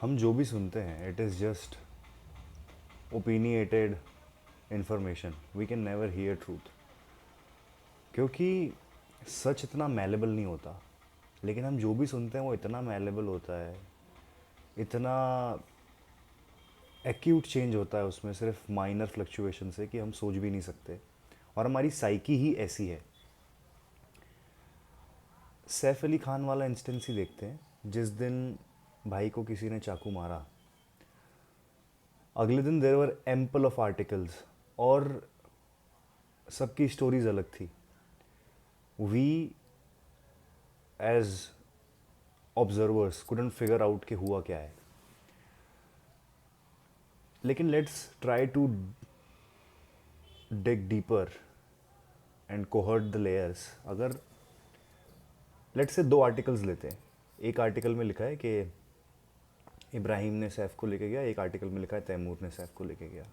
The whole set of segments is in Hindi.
हम जो भी सुनते हैं it is just opinionated information. We can never hear truth, क्योंकि सच इतना मैलेबल नहीं होता. लेकिन हम जो भी सुनते हैं वो इतना मैलेबल होता है, इतना एक्यूट चेंज होता है उसमें सिर्फ माइनर फ्लक्चुएशन से कि हम सोच भी नहीं सकते. और हमारी साइकी ही ऐसी है. सैफ अली खान वाला इंस्टेंस ही देखते हैं. जिस दिन भाई को किसी ने चाकू मारा, अगले दिन there were ample of articles, और सबकी स्टोरीज अलग थी. We as observers couldn't figure out कि हुआ क्या है. लेकिन let's try to dig deeper and cohort the layers. अगर लेट्स से दो आर्टिकल्स लेते हैं. एक आर्टिकल में लिखा है कि इब्राहिम ने सैफ को लेके गया, एक आर्टिकल में लिखा है तैमूर ने सैफ को लेके गया.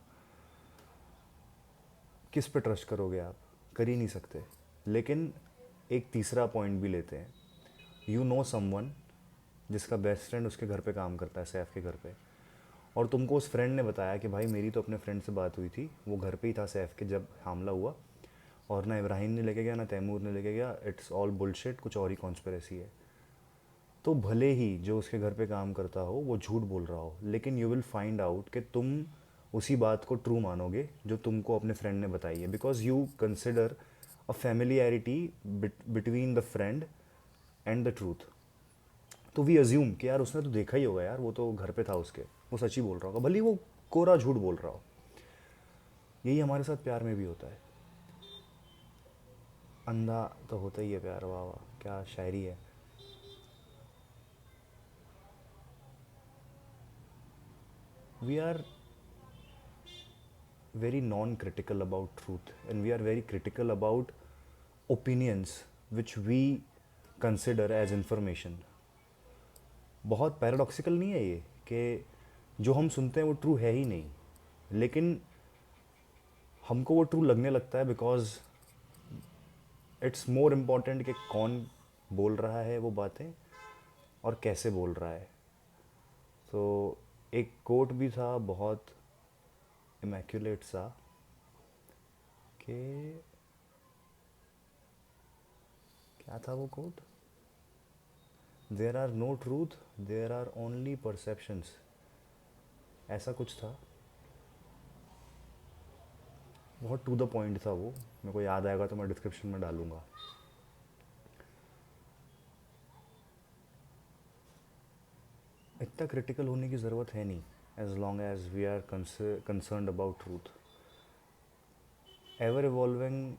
किस पे ट्रस्ट करोगे आप? कर ही नहीं सकते. लेकिन एक तीसरा पॉइंट भी लेते हैं. यू नो समवन जिसका बेस्ट फ्रेंड उसके घर पे काम करता है, सैफ के घर पे, और तुमको उस फ्रेंड ने बताया कि भाई मेरी तो अपने फ्रेंड से बात हुई थी, वो घर पे ही था सैफ के जब हमला हुआ, और ना इब्राहिम ने लेके गया ना तैमूर ने लेके गया, इट्स ऑल बुलशिट, कुछ और ही कॉन्स्पिरेसी है. तो भले ही जो उसके घर पे काम करता हो वो झूठ बोल रहा हो, लेकिन यू विल फाइंड आउट कि तुम उसी बात को ट्रू मानोगे जो तुमको अपने फ्रेंड ने बताई है, because you consider a familiarity between the friend and the truth. तो वी अज्यूम कि यार उसने तो देखा ही होगा, यार वो तो घर पे था उसके, वो सच ही बोल रहा होगा, भले ही वो कोरा झूठ बोल रहा हो. यही हमारे साथ प्यार में भी होता है. अंधा तो होता ही है प्यार. वाह वाह, क्या शायरी है. We are very non-critical about truth, and we are very critical about opinions which we consider as information. बहुत पैराडॉक्सिकल नहीं है ये कि जो हम सुनते हैं वो ट्रू है ही नहीं, लेकिन हमको वो ट्रू लगने लगता है बिकॉज इट्स मोर इम्पॉर्टेंट कि कौन बोल रहा है वो बातें और कैसे बोल रहा है. तो एक कोट भी था बहुत इमैक्यूलेट सा कि क्या था वो quote? There are no truth, there are only perceptions, ऐसा कुछ था. बहुत टू द पॉइंट था वो. मेरे को याद आएगा तो मैं डिस्क्रिप्शन में डालूंगा. इतना क्रिटिकल होने की ज़रूरत है नहीं, as long as we are concerned about truth. Ever evolving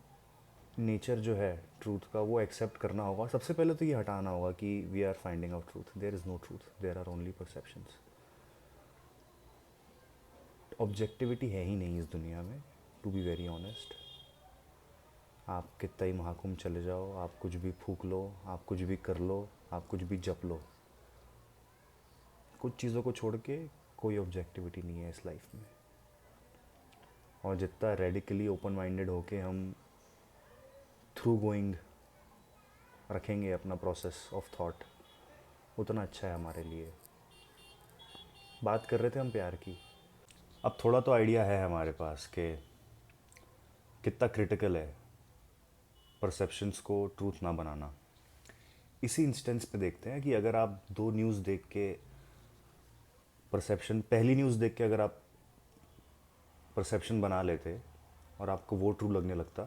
nature जो है ट्रूथ का वो एक्सेप्ट करना होगा. सबसे पहले तो ये हटाना होगा कि we are finding out truth. There is no truth, there are only perceptions. Objectivity है ही नहीं इस दुनिया में, टू बी वेरी ऑनेस्ट. आप कितना ही महाकुंभ चले जाओ, आप कुछ भी फूक लो, आप कुछ भी कर लो, आप कुछ भी जप लो, कुछ चीज़ों को छोड़ के कोई ऑब्जेक्टिविटी नहीं है इस लाइफ में. और जितना रेडिकली ओपन माइंडेड होके हम थ्रू गोइंग रखेंगे अपना प्रोसेस ऑफ थॉट, उतना अच्छा है हमारे लिए. बात कर रहे थे हम प्यार की. अब थोड़ा तो आइडिया है हमारे पास कि कितना क्रिटिकल है परसेप्शंस को ट्रूथ ना बनाना. इसी इंस्टेंस पे देखते हैं कि अगर आप दो न्यूज़ देख के परसेप्शन, पहली न्यूज़ देख के अगर आप परसेप्शन बना लेते और आपको वो ट्रू लगने लगता,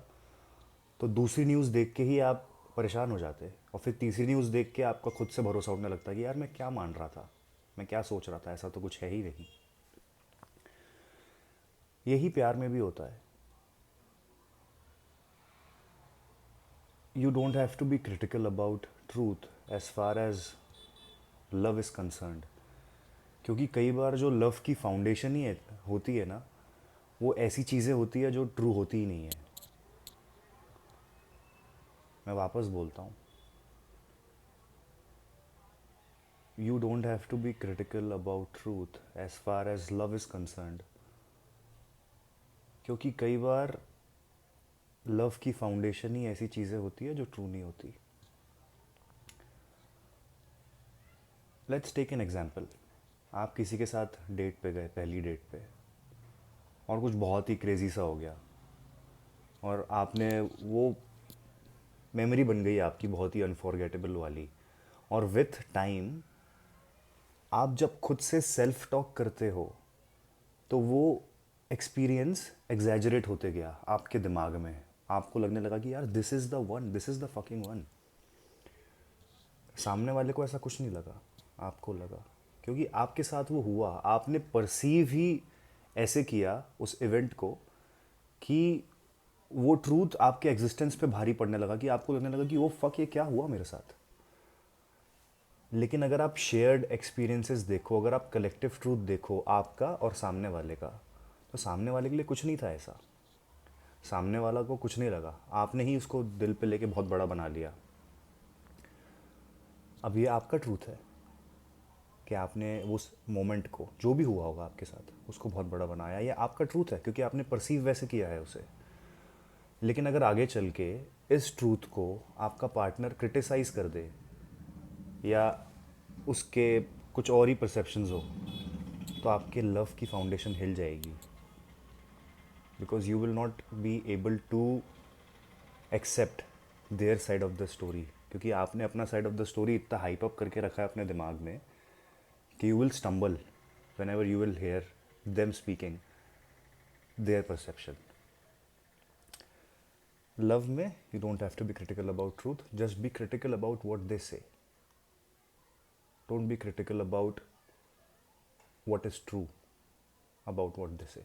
तो दूसरी न्यूज़ देख के ही आप परेशान हो जाते, और फिर तीसरी न्यूज़ देख के आपका खुद से भरोसा उठने लगता कि यार मैं क्या मान रहा था, मैं क्या सोच रहा था, ऐसा तो कुछ है ही नहीं. यही प्यार में भी होता है. You don't have to be critical about truth as far as love is concerned, क्योंकि कई बार जो लव की फाउंडेशन ही है होती है ना, वो ऐसी चीज़ें होती है जो ट्रू होती ही नहीं है. मैं वापस बोलता हूँ, you don't have to be critical about truth as far as love is concerned, क्योंकि कई बार लव की फाउंडेशन ही ऐसी चीज़ें होती है जो ट्रू नहीं होती. Let's take an example. आप किसी के साथ डेट पे गए, पहली डेट पे, और कुछ बहुत ही क्रेज़ी सा हो गया, और आपने वो मेमोरी बन गई आपकी बहुत ही अनफॉरगेटेबल वाली। और विथ टाइम आप जब खुद से सेल्फ टॉक करते हो तो वो एक्सपीरियंस एग्जैजरेट होते गया आपके दिमाग में। आपको लगने लगा कि यार this is the one, this is the fucking one. सामने वाले को ऐसा कुछ नहीं लगा, आपको लगा, क्योंकि आपके साथ वो हुआ। आपने परसीव ही ऐसे किया उस इवेंट को कि वो ट्रूथ आपके एग्जिस्टेंस पे भारी पड़ने लगा, कि आपको लगने लगा कि वो फक, ये क्या हुआ मेरे साथ। लेकिन अगर आप शेयर्ड एक्सपीरियंसेस देखो, अगर आप कलेक्टिव ट्रूथ देखो आपका और सामने वाले का, तो सामने वाले के लिए कुछ नहीं था ऐसा। सामने वाला को कुछ नहीं लगा, आपने ही उसको दिल पे लेके बहुत बड़ा बना लिया। अब ये आपका ट्रूथ है कि आपने उस मोमेंट को, जो भी हुआ होगा आपके साथ, उसको बहुत बड़ा बनाया। ये आपका ट्रूथ है क्योंकि आपने परसीव वैसे किया है उसे। लेकिन अगर आगे चल के इस ट्रूथ को आपका पार्टनर क्रिटिसाइज़ कर दे, या उसके कुछ और ही परसेप्शंस हो, तो आपके लव की फाउंडेशन हिल जाएगी। Because you will not be able to accept their side of the story, क्योंकि आपने अपना साइड ऑफ द स्टोरी इतना हाइप अप करके रखा है अपने दिमाग में कि you will stumble whenever you will hear them speaking their perception. Love में you don't have to be critical about truth, just be critical about what they say. Don't be critical about what is true about what they say.